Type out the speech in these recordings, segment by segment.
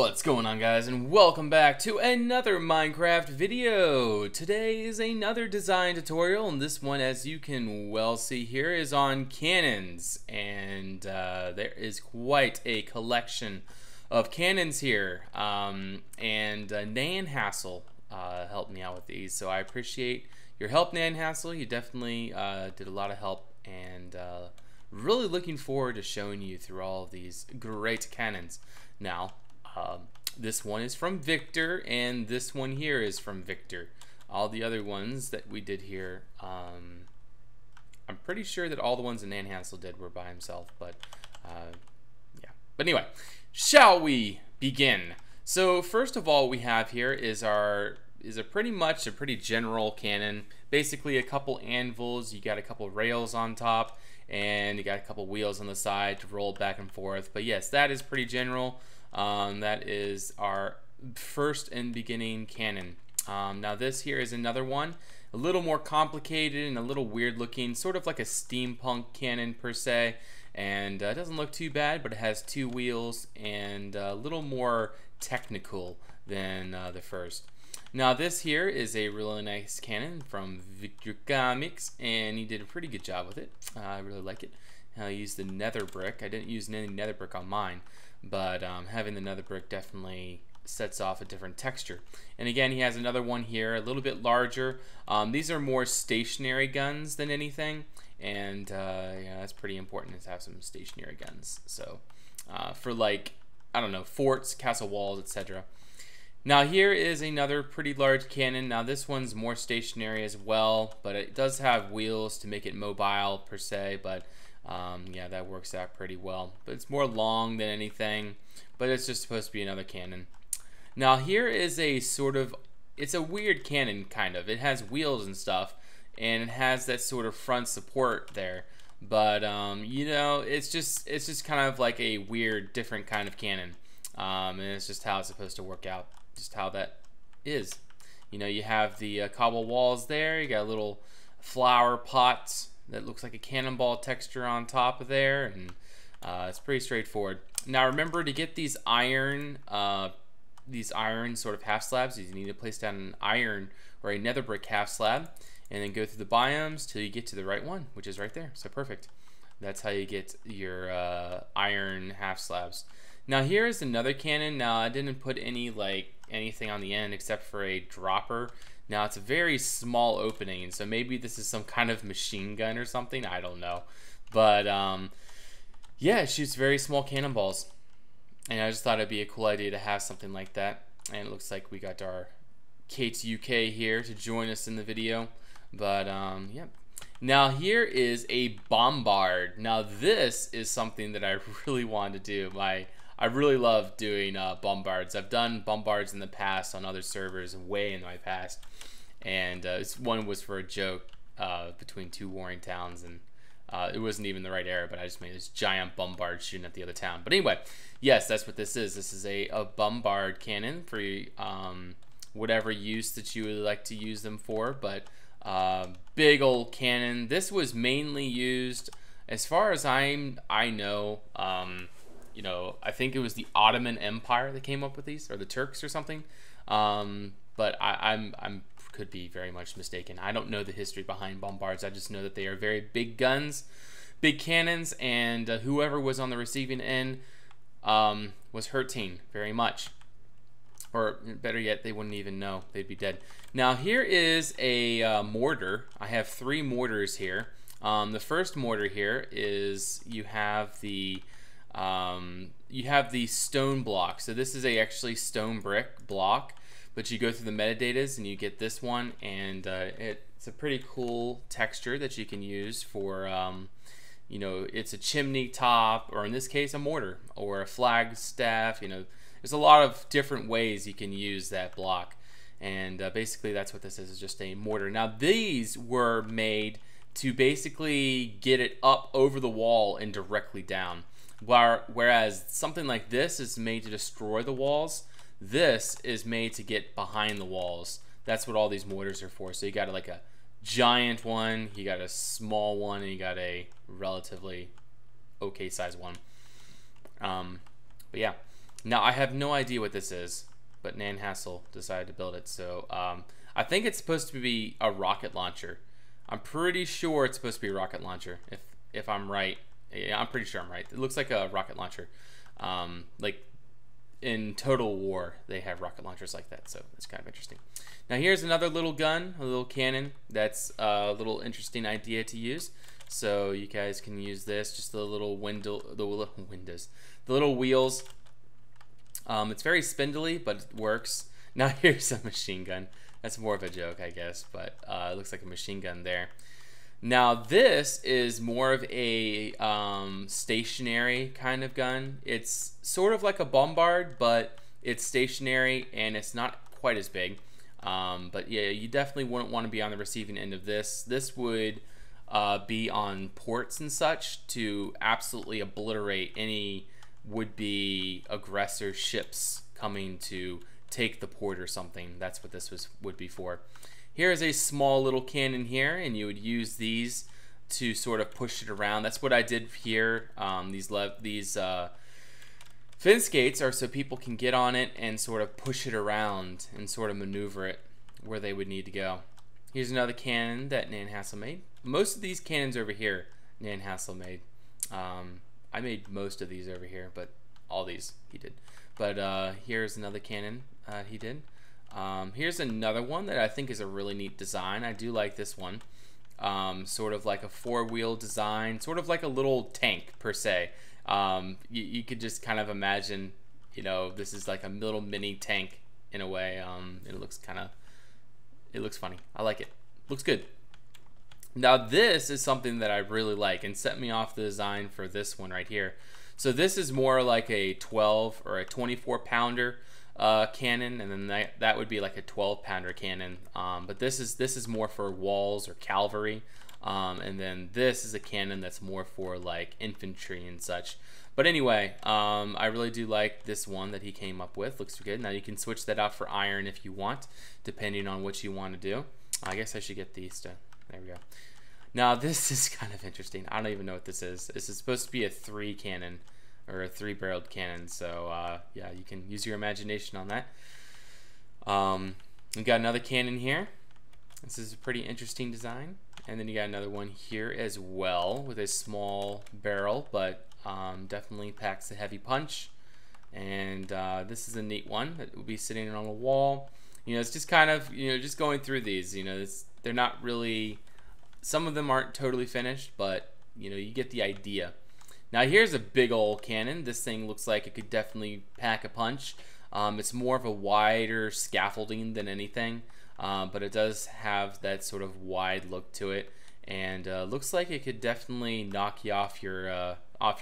What's going on, guys, and welcome back to another Minecraft video. Today is another design tutorial, and this one, as you can well see here, is on cannons. And there is quite a collection of cannons here. Nan Hassel helped me out with these, so I appreciate your help, Nan Hassel. You definitely did a lot of help, and really looking forward to showing you through all of these great cannons. Now, this one is from Victor, and this one here is from Victor. All the other ones that we did here, I'm pretty sure that all the ones that Nan Hassel did were by himself, but yeah. But anyway, shall we begin? So first of all, we have here is pretty much a pretty general cannon. Basically, a couple anvils. You got a couple rails on top, and you got a couple wheels on the side to roll it back and forth. But yes, that is pretty general. That is our first and beginning cannon. Now this here is another one, a little more complicated and a little weird looking, sort of like a steampunk cannon per se, and it doesn't look too bad, but it has two wheels and a little more technical than the first. Now this here is a really nice cannon from Victor Comics, and he did a pretty good job with it. I really like it. I used the nether brick. I didn't use any nether brick on mine, but having the nether brick definitely sets off a different texture. And again, he has another one here, a little bit larger. These are more stationary guns than anything, and yeah, that's pretty important to have some stationary guns. So for, like, I don't know, forts, castle walls, etc. Now here is another pretty large cannon. Now this one's more stationary as well, but it does have wheels to make it mobile per se, but yeah, that works out pretty well. But it's more long than anything, but it's just supposed to be another cannon. Now here is a sort of, it's a weird cannon kind of. It has wheels and stuff, and it has that sort of front support there. But you know, it's just kind of like a weird, different kind of cannon, and it's just how it's supposed to work out, just how that is. You know, you have the cobble walls there. You got a little flower pots that looks like a cannonball texture on top of there, and it's pretty straightforward. Now remember, to get these iron sort of half slabs, you need to place down an iron or a nether brick half slab, and then go through the biomes till you get to the right one, which is right there. So perfect. That's how you get your iron half slabs. Now here is another cannon. Now I didn't put anything on the end except for a dropper. Now it's a very small opening, so maybe this is some kind of machine gun or something, I don't know. But yeah, it shoots very small cannonballs, and I just thought it'd be a cool idea to have something like that. And it looks like we got our Kate's UK here to join us in the video. But yeah. Now here is a bombard. Now this is something that I really wanted to do. I really love doing bombards. I've done bombards in the past on other servers, way in my past, and this one was for a joke between two warring towns, and it wasn't even the right era, but I just made this giant bombard shooting at the other town. But anyway, yes, that's what this is. This is a bombard cannon for whatever use that you would like to use them for, but big old cannon. This was mainly used, as far as I know, you know, I think it was the Ottoman Empire that came up with these, or the Turks or something. But I'm could be very much mistaken. I don't know the history behind bombards. I just know that they are very big guns, big cannons, and whoever was on the receiving end was hurting very much. Or better yet, they wouldn't even know. They'd be dead. Now here is a mortar. I have 3 mortars here. The first mortar here is you have the stone block. So this is actually stone brick block, but you go through the metadatas and you get this one, and it's a pretty cool texture that you can use for you know, it's a chimney top, or in this case a mortar, or a flagstaff. You know, there's a lot of different ways you can use that block, and basically that's what this is just a mortar. Now these were made to basically get it up over the wall and directly down. Whereas something like this is made to destroy the walls, this is made to get behind the walls. That's what all these mortars are for. So you got like a giant one, you got a small one, and you got a relatively okay size one. But yeah. Now I have no idea what this is, but Nan Hassel decided to build it. So I think it's supposed to be a rocket launcher. I'm pretty sure it's supposed to be a rocket launcher. If I'm right, yeah, I'm pretty sure I'm right. It looks like a rocket launcher. Like in Total War, they have rocket launchers like that, so it's kind of interesting. Now here's another little gun, a little cannon. That's a little interesting idea to use. So you guys can use this, just the little the little wheels. It's very spindly, but it works. Now here's a machine gun. That's more of a joke, I guess, but it looks like a machine gun there. Now this is more of a stationary kind of gun. It's sort of like a Bombard, but it's stationary and it's not quite as big. But yeah, you definitely wouldn't want to be on the receiving end of this. This would be on ports and such to absolutely obliterate any would-be aggressor ships coming to take the port or something. That's what this would be for. Here is a small little cannon here, and you would use these to sort of push it around. That's what I did here. These fin skates are so people can get on it and sort of push it around and sort of maneuver it where they would need to go. Here's another cannon that Nan Hassel made. Most of these cannons over here, Nan Hassel made. I made most of these over here, but all these he did. But here's another cannon he did. Here's another one that I think is a really neat design. I do like this one. Sort of like a four-wheel design, sort of like a little tank per se. You could just kind of imagine, you know, this is like a little mini tank in a way. It looks funny. I like it. Looks good. Now this is something that I really like and set me off the design for this one right here. So this is more like a 12 or a 24 pounder cannon, and then that would be like a 12 pounder cannon. But this is more for walls or cavalry, and then this is a cannon that's more for like infantry and such. But anyway, I really do like this one that he came up with. Looks good. Now you can switch that out for iron if you want, depending on what you want to do. I guess I should get these to, there we go. Now this is kind of interesting. I don't even know what this is. This is supposed to be a 3 cannon, or a 3-barreled cannon. So yeah, you can use your imagination on that. We got another cannon here. This is a pretty interesting design. And then you got another one here as well with a small barrel, but definitely packs a heavy punch. And this is a neat one that will be sitting on a wall. You know, it's just kind of, you know, just going through these. You know, they're not really, some of them aren't totally finished, but you know, you get the idea. Now here's a big old cannon. This thing looks like it could definitely pack a punch. It's more of a wider scaffolding than anything, but it does have that sort of wide look to it, and looks like it could definitely knock you off your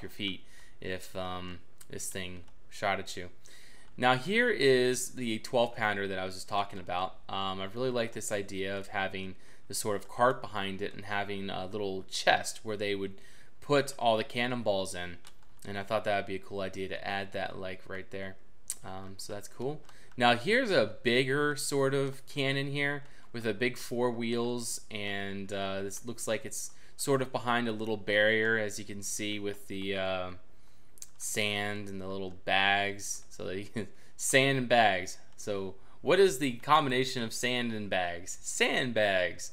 feet if this thing shot at you. Now here is the 12 pounder that I was just talking about. I really like this idea of having the sort of cart behind it and having a little chest where they would put all the cannonballs in, and I thought that would be a cool idea to add that like right there. So that's cool. Now here's a bigger sort of cannon here with a big 4 wheels, and this looks like it's sort of behind a little barrier, as you can see with the sand and the little bags. So sand and bags. So what is the combination of sand and bags? Sandbags.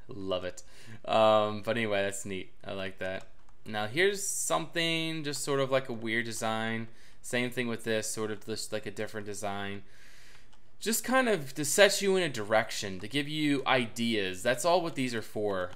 Love it. But anyway, that's neat. I like that. Now here's something just sort of like a weird design. Same thing with this, sort of just like a different design. Just kind of to set you in a direction, to give you ideas. That's all what these are for.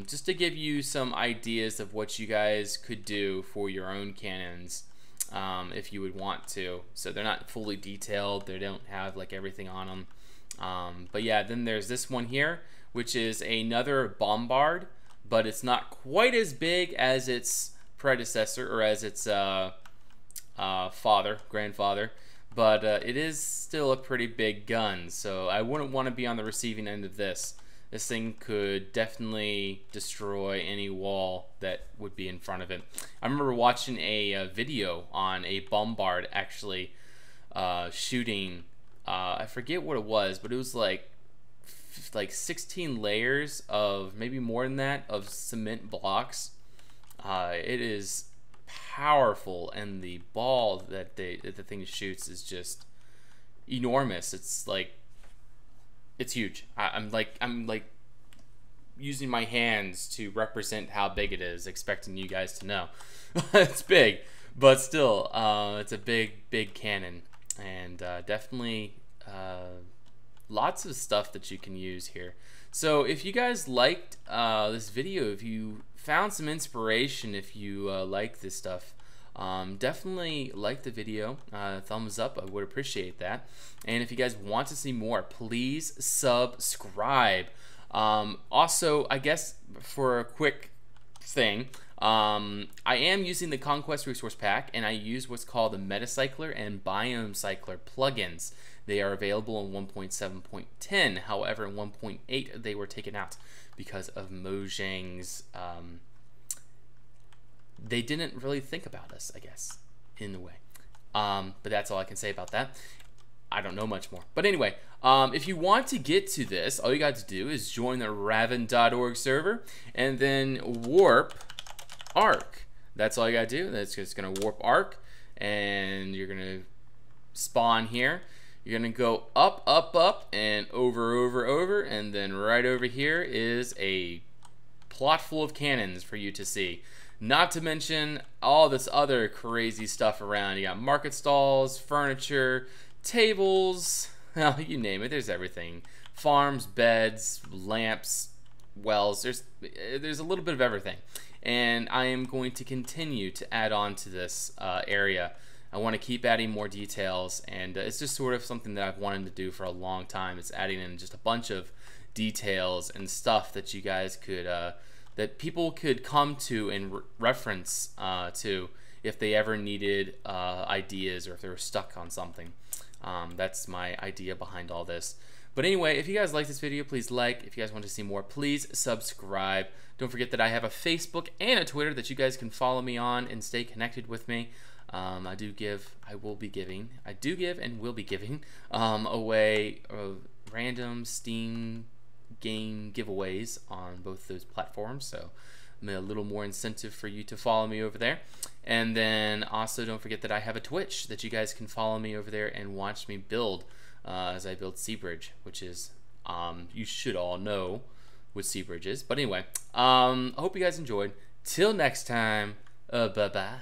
Just to give you some ideas of what you guys could do for your own cannons, if you would want to. So they're not fully detailed. They don't have like everything on them. But yeah, then there's this one here, which is another Bombard, but it's not quite as big as its predecessor, or as its grandfather, but it is still a pretty big gun, so I wouldn't want to be on the receiving end of this. This thing could definitely destroy any wall that would be in front of it. I remember watching a video on a Bombard actually shooting, I forget what it was, but it was like 16 layers of, maybe more than that, of cement blocks. It is powerful, and the ball that the thing shoots is just enormous. It's like, it's huge. I'm like using my hands to represent how big it is, expecting you guys to know. It's big, but still, it's a big cannon, and definitely lots of stuff that you can use here. So if you guys liked this video, if you found some inspiration, if you like this stuff, definitely like the video, thumbs up, I would appreciate that. And if you guys want to see more, please subscribe. Also, I guess for a quick thing, I am using the Conquest resource pack, and I use what's called the Metacycler and Biome Cycler plugins. They are available in 1.7.10. However, in 1.8 they were taken out because of Mojang's. They didn't really think about us, I guess, in a way. But that's all I can say about that. I don't know much more. But anyway, if you want to get to this, all you got to do is join the raven.org server and then warp arc. That's all you got to do. That's just going to warp arc, and you're going to spawn here. You're going to go up, up, up, and over, over, over, and then right over here is a plot full of cannons for you to see. Not to mention all this other crazy stuff around. You got market stalls, furniture, tables, you name it, there's everything. Farms, beds, lamps, wells, there's a little bit of everything. And I am going to continue to add on to this area. I want to keep adding more details, and it's just sort of something that I've wanted to do for a long time. It's adding in just a bunch of details and stuff that you guys could, that people could come to and reference to if they ever needed ideas, or if they were stuck on something. That's my idea behind all this. But anyway, if you guys like this video, please like. If you guys want to see more, please subscribe. Don't forget that I have a Facebook and a Twitter that you guys can follow me on and stay connected with me. I do give and will be giving away random Steam game giveaways on both those platforms. So a little more incentive for you to follow me over there. And then also don't forget that I have a Twitch that you guys can follow me over there and watch me build as I build Seabridge, which is you should all know what Seabridge is. But anyway, I hope you guys enjoyed. Till next time, bye bye.